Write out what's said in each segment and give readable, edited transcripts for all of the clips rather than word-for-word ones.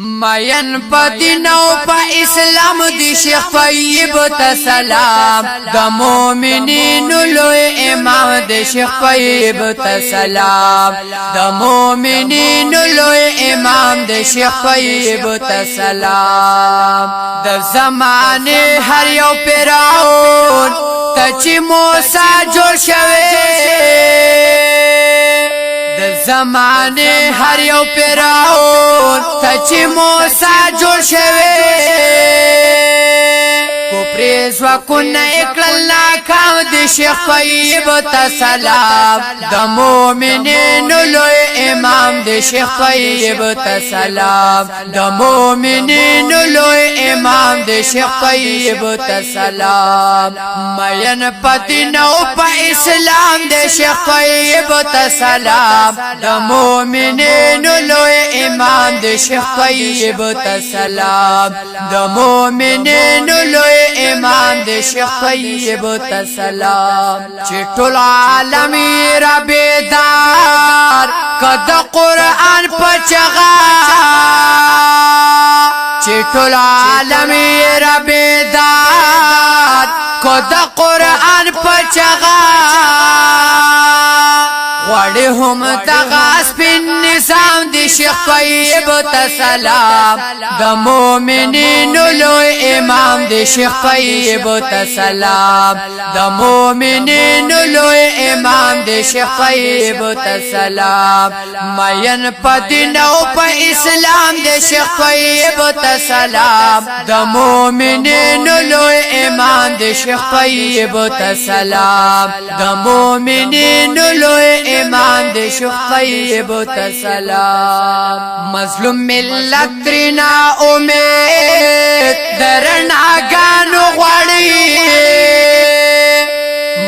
مین پا دینو پا اسلام دی شیخ طیب تا سلام دا مومنین لوی امام دی شیخ طیب تا سلام دا مومنین لوی امام دی شیخ طیب تا سلام دا زمانه هر یو پیراون تا چی موسیٰ جوڑ شوی زمانه هر یو پیراون تا چی موسیٰ جوڑ شوی کپریز وکن اکلل ناکام دی شیخ طیب تا سلام دا مومنین لوی امام دی شیخ طیب تا سلام دا مومنین لوی امام دی شیخ طیب تا سلام مین پتینو پا اسلام دی شیخ طیب تا سلام دا مومنین لوی امام دی شیخ طیب تا سلام دا مومنین لوی امام دی شیخ طیب تا سلام چی ټول عالم را بیدار کد قرآن پچغا چی ټول عالم را بیدار کد قرآن پچغا غوڑی هم تغاس پن نظام دی شیخ طیب تا سلام دا مومنین لوی امام دی شیخ طیب تا سلام دا مومنین لوی امام دی شیخ طیب تا سلام مین پا دینو پا اسلام دی شیخ طیب تا سلام دا مومنین لوی امام دی شیخ طیب تا سلام دا مومنین لوی امام دی شیخ طیب تا سلام مظلوم ملت ترنا امید درنا گانو غوڑی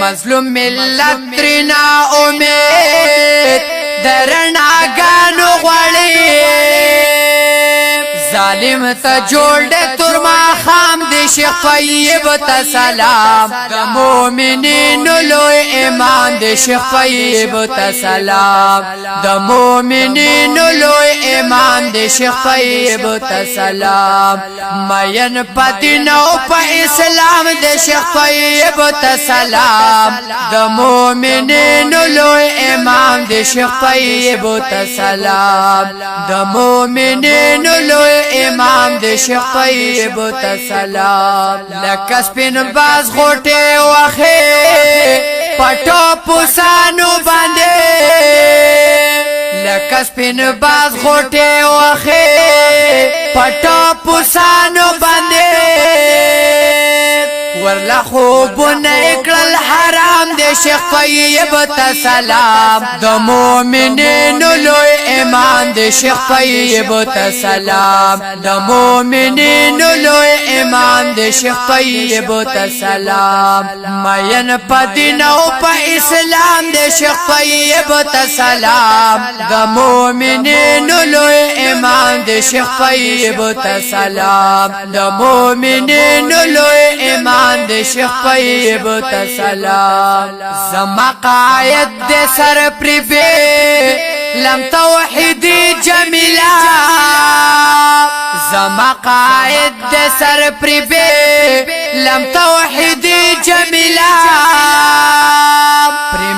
مظلوم ملت ترنا امید درنا گانو غوڑی ظالم تا جوڑ دے ترما خام دی شیخ طیب تا سلام دا مومنین لوی امام دی شیخ طیب تا سلام دا مومنین لوی امام دی شیخ طیب تا سلام مین پا دینو پا اسلام دی شیخ طیب تا سلام دا مومنین لوی امام دی شیخ طیب تا سلام دا مومنین لوی امام دی شیخ طیب تا سلام لکس پین باز غوٹے وخی پٹو پسانو باندے لکس پین باز غوٹے وخی پٹو پسانو باندے ورلا خوب نکل حرام دی شیخ طیب تا سلام دا مومنین لوی امام دی شیخ طیب تا سلام دا مومنین لوی امام دی شیخ طیب تا سلام مین پا دینو پا اسلام دی شیخ طیب تا سلام دا مومنین لوی امام دی شیخ طیب تا سلام دا مومنین لوی امام دی شیخ طیب تا سلام زما قائد دی سر پری بی لم توحیدی جمیلا زما قائد دی سر پری بی لم توحیدی جمیلا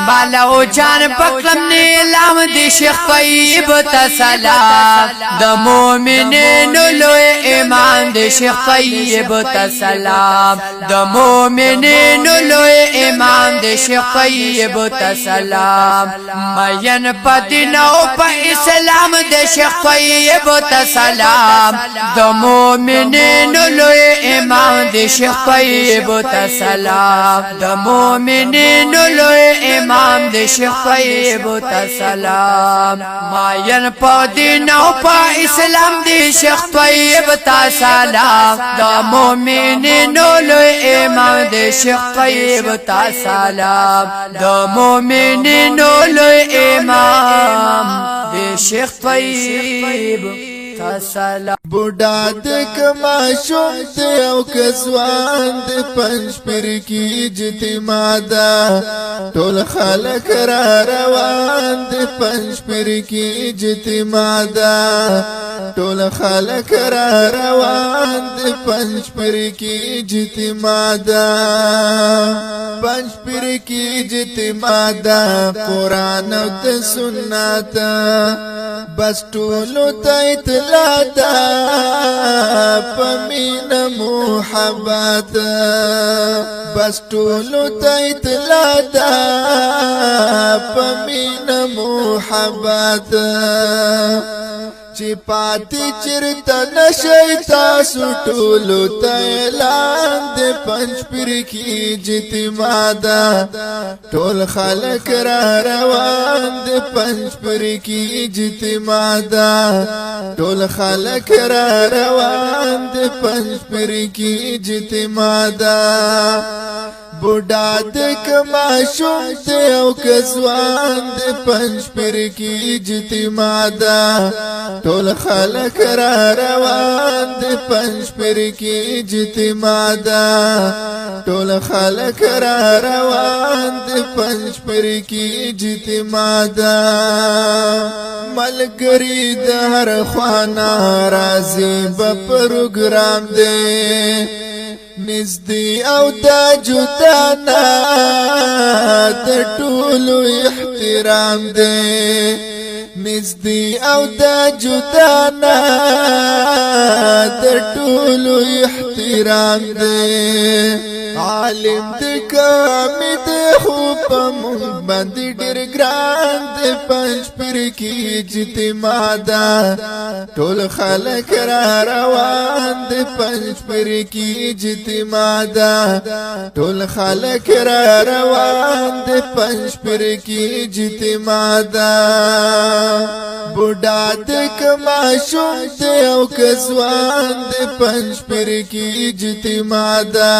مالو جان پکلم نیلام دی شیخ طیب تا سلام دا مومنین لوی امام دی شیخ طیب تا سلام دا مومنین لوی امام دی شیخ طیب تا سلام مین پا دینو پا اسلام دی شیخ طیب تا سلام دا مومنین لوی امام دی شیخ طیب تا سلام دا مومنین لوی امام دی شیخ طیب تا سلام ماین پا دینو پا اسلام دی شیخ طیب تا سلام دا مومنین لوی امام دی شیخ طیب تا سلام دا مومنین لوی امام دی شیخ طیب بوتا سلام بوډا د کما شوم ته او کسوان د پنځ پر کی اجتماع دا ټول خلک را روان د پنځ پر کی اجتماع دا ټول خلک را روان د پنځ پر کی اجتماع دا پنځ پر کی اجتماع دا قران او د سنت بس ټولو ته اطلاع دا پمین محبت بس ټولو ته اطلاع دا پمین محبت چې پاتې چرته نشي تاسو ټولو ته اعلان د پنځ پر کی اجتماع دا ټول خلک را روان د پنځ پر کی اجتماع دا ټول خلک را روان د پنځ پر کی اجتماع دا بوډا د کما شوم ته او کسوان د پنځ پر کی اجتماع دا ټول خلک را روان د پنځ پر کی اجتماع دا ټول خلک را روان د پنځ پر کی اجتماع دا ملګری د هر خوانا راځي په پروګرام دی نزدې او دا جدا نه د ټولو احترام دی نزدې او دا جدا نه د ټولو احترام دی عالم د کامې د خو په مونږ باندې ډېر ګران دی پنځ پر کی اجتماع دا ټول خلک را روان دی پنځ پر کی اجتماع دا ټول خلک را روان دی پنځ پر کی اجتماع دا بوډا د کما شوم ته او کسوان د پنځ پر کی اجتماع دا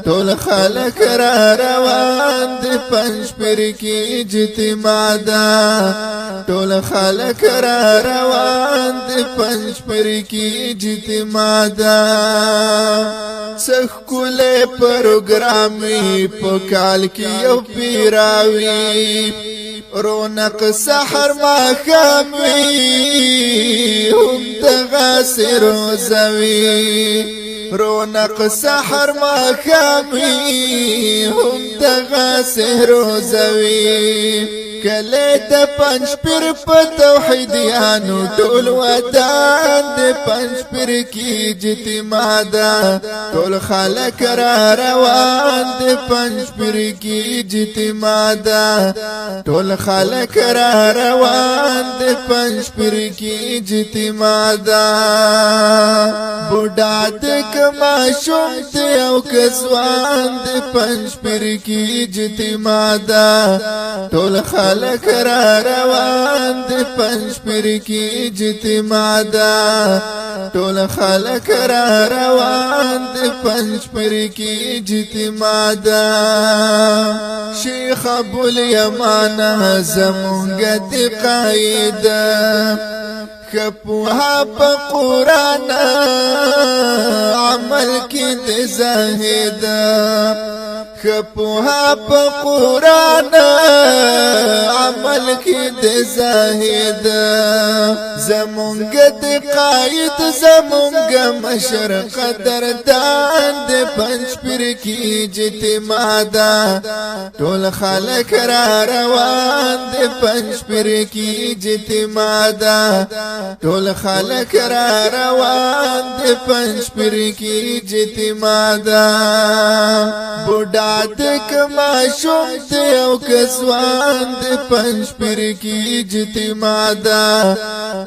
ټول خلک را روان د پنځ پر کی اجتماع دا ټول خلک را روان د پنځ پر کی اجتماع دا سخ کوله پروګرام په کال کې یو پیراوي رونق سحر ما خاموي هم تغاسر زوي رونق سحر ما خاموي هم تغاسر زوي کله د پنځ پر په توحیدیانو ټول وطن د پنځ پر کی اجتماع دا ټول خلک را روان د پنځ پر کی اجتماع دا ټول خلک را روان د پنځ پر کی اجتماع دا بوډا د کما شوم ته او کسوان د پنځ پر کی اجتماع دا ټول خلک را روان د پنځ پر کی اجتماع دا ټول خلک را روان د پنځ پر کی اجتماع دا شیخ ابو الیمان زمونږ د قائد خپوها په قران عمل کې د زاهد خپوها په قران عمل کې د زاهد زمونږ د قائد زمونږ مشرق قدردان د پنځ پر کی اجتماع دا ټول خلک را روان د پنځ پر کی اجتماع دا ټول خلک را روان د پنځ پر کی اجتماع دا بوډا د کما شوم ته او کسوان د پنځ پر کی اجتماع دا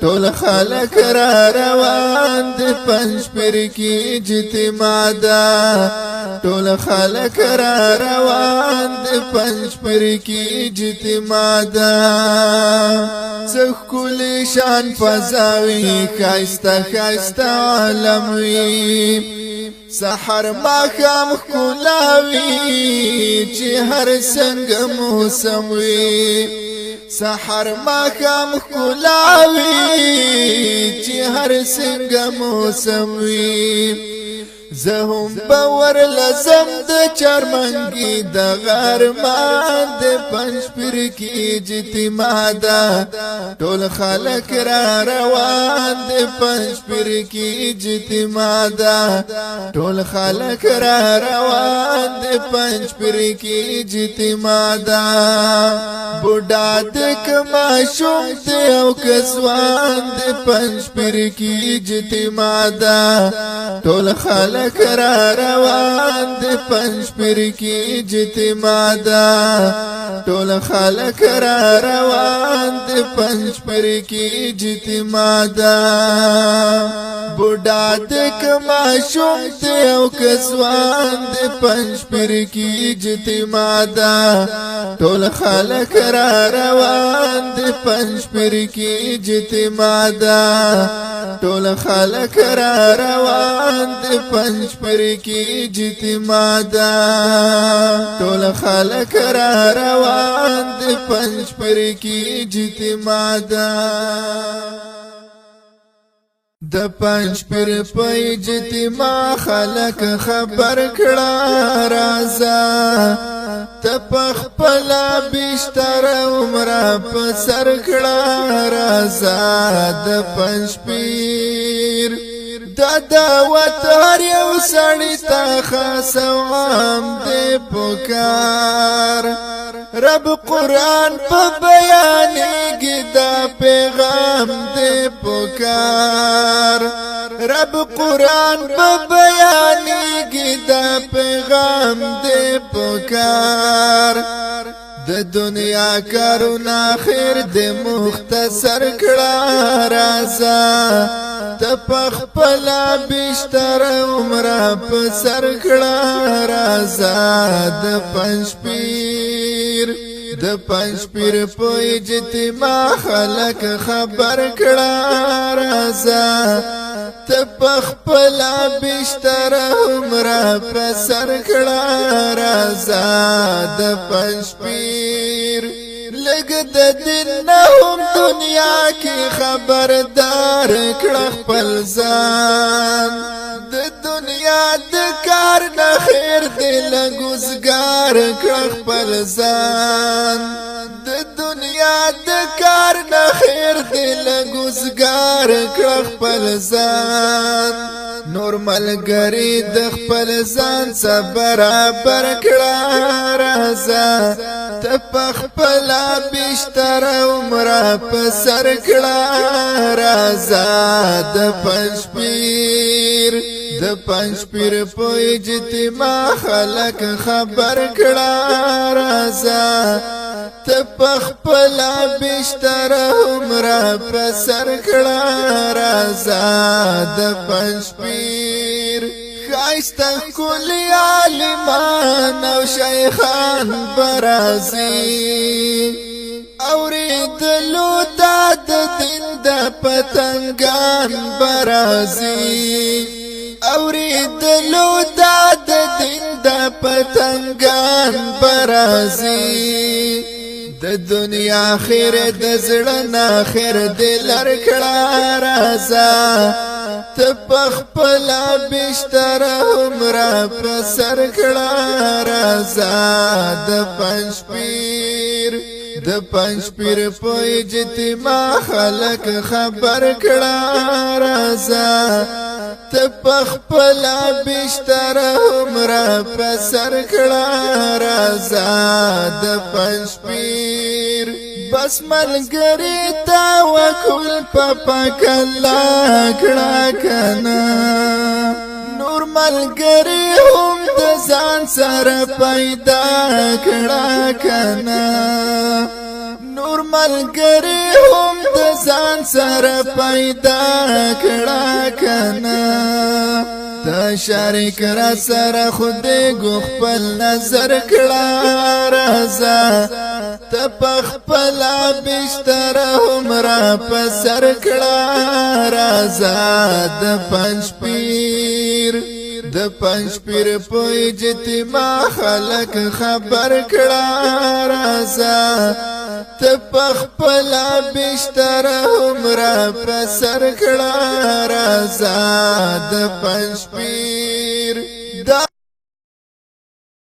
ټول خلک را روان د پنځ پر کی اجتماع دا ټول خلک را روان د پنځ پر کی اجتماع دا څخ کل شان فزاوی خایسته خایسته عالم وی سحر ما خام خلاوی چې هر څنګه موسم وی سحر ما کام کلاوی چې هر څنګه موسم وي زهم باور لازم د چرمنګي د غرمان د پنځ پر کې اجتماع ده ټول خلک را روان د پنځ پر کې اجتماع ده ټول خلک را روان د پنځ پر کې اجتماع ده بوډا د کما شوم ته او کسوان د پنځ پر کې اجتماع ده ټول خلک کرا روان د پنځ پر کې اجتماع ده ټول خلک را روان د پنځ پر کې اجتماع ده بوډا د کما شوم ته او کسوان د پنځ پر کې اجتماع ده ټول خلک را روان د پنځ پر کې اجتماع ده ټول خلک را روان د پنځ پر کې اجتماع ده ټول خلک را روان د پنځ پر کې اجتماع ده د پنځ پر په اجتماع خلک خبر کړه رازا ته خپل بشتر عمره په سر کړه رازا د پنځ پیر دا وتر یو سړی ته خاصوام دې پکار رب قرآن په بیانېږي دا پیغام دې پکار رب قرآن په بیانېږي دا پیغام دې پکار د دنیا کارونه خیر دې مختصر کړه رازا ته خپل بشتر عمره په سر کړه رازا د پنځ پیر د پنځ پیر په اجتماع خلک خبر کړه رازا ته خپل بشتر عمره په سر کړه رازا د پنځ پیر لګ د دین نه هم دنیا کې خبردار کړه خپل ځان د دنیا د کار نه خیر دې لګوزګار کړه خپل ځان د دنیا د کار نه خیر دې لګوزګار کړه خپل ځان نور ملګری د خپل ځان سره برابر کړه رازا ته خپل بشتر عمره په سر کړه رازا د پنځ پیر د پنځ پیر په اجتماع خلک خبر کړه رازا ته خپل بشتر عمره په سر کړه رازا د پنځ پیر خایسته کلی عالمان او شیخان برازي اوریدلو دا د دین د پتنګان برازي اوریدلو دا د دین د پتنګان برازي د دنیا خیر د زړه نه خیر دې لر کړه رازا ته خپل بشتر عمره په سر کړه رازا د پنځ پیر د پنځ پیر په اجتماع خلک خبر کړه رازا ته خپل بشتر عمره په سر کړه رازا د پنځ پیر بس ملګری تا وکول پکلا کړه کنا نور ملګری هم د ځان سره پیدا کړه کنا نور ملګری هم د ځان سره پیدا کړه کنا تا شریک را سره خود خپل نظر کړه رازا ته خپل بشتر عمره په سر کړه رازا د پنځ پیر د پنځ پیر په اجتماع خلک خبر کړه رازا تپخپلا بشتر عمره پسر کړه رازا د پنځپیر